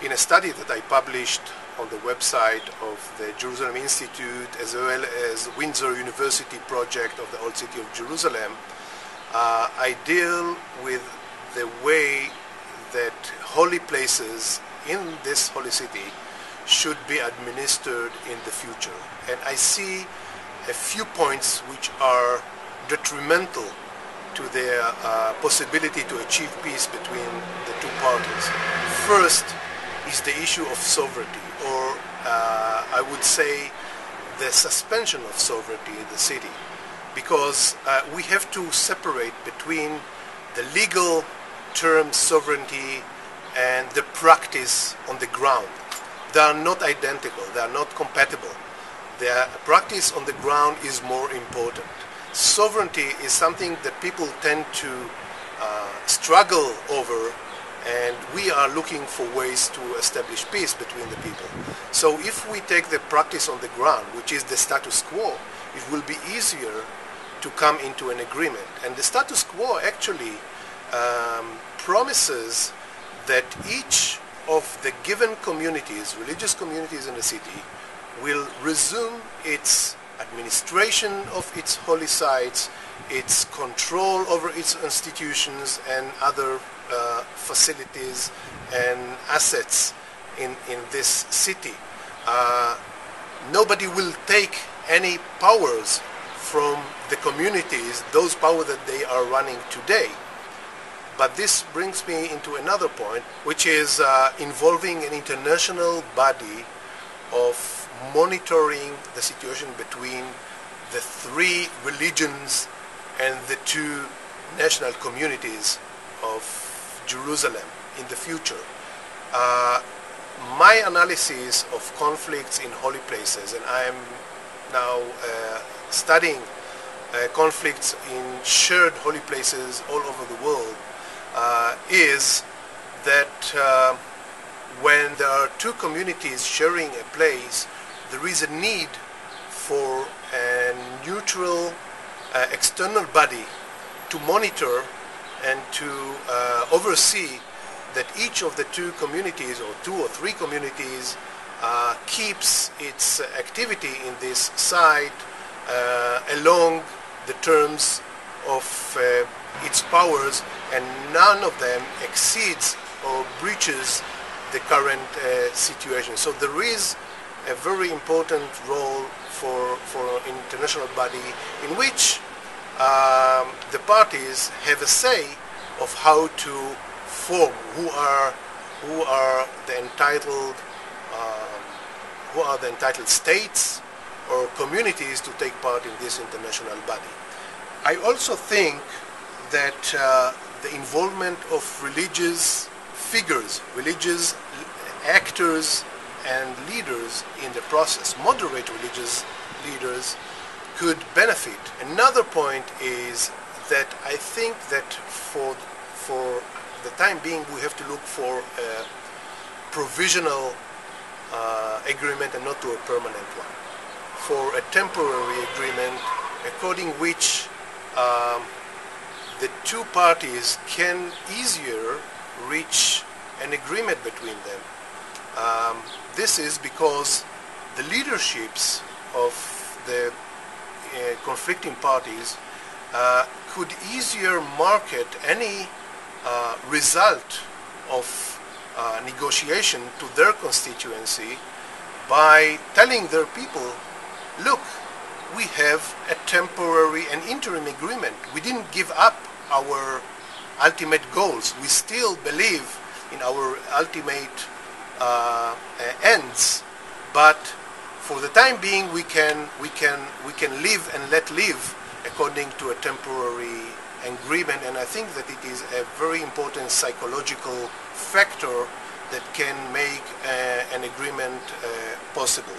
in a study that I published on the website of the Jerusalem Institute as well as Windsor University project of the Old City of Jerusalem, I deal with the way that holy places in this holy city should be administered in the future. And I see a few points which are detrimental to their possibility to achieve peace between the two parties. First is the issue of sovereignty, or I would say the suspension of sovereignty in the city, because we have to separate between the legal term sovereignty and the practice on the ground. They are not identical, they are not compatible. The practice on the ground is more important. Sovereignty is something that people tend to struggle over, and we are looking for ways to establish peace between the people. So if we take the practice on the ground, which is the status quo, it will be easier to come into an agreement. And the status quo actually promises that each of the given communities, religious communities in the city, will resume its administration of its holy sites, its control over its institutions and other facilities and assets in this city. Nobody will take any powers from the communities, those powers that they are running today. But this brings me into another point, which is involving an international body of monitoring the situation between the three religions and the two national communities of Jerusalem in the future. My analysis of conflicts in holy places, and I am now studying conflicts in shared holy places all over the world, is that when there are two communities sharing a place, there is a need for a neutral external body to monitor and to oversee that each of the two communities, or two or three communities, keeps its activity in this site along the terms of its powers, and none of them exceeds or breaches the current situation. So there is a very important role for an international body in which the parties have a say of how to form, who are the entitled states or communities to take part in this international body. I also think that the involvement of religious figures, religious actors and leaders in the process, moderate religious leaders, could benefit. Another point is that I think that for the time being we have to look for a provisional agreement and not to a permanent one. For a temporary agreement according which the two parties can easier reach an agreement between them. This is because the leaderships of the conflicting parties could easier market any result of negotiation to their constituency by telling their people, look, we have a temporary and interim agreement. We didn't give up our ultimate goals. We still believe in our ultimate ends, but for the time being we can live and let live according to a temporary agreement. And I think that it is a very important psychological factor that can make an agreement possible.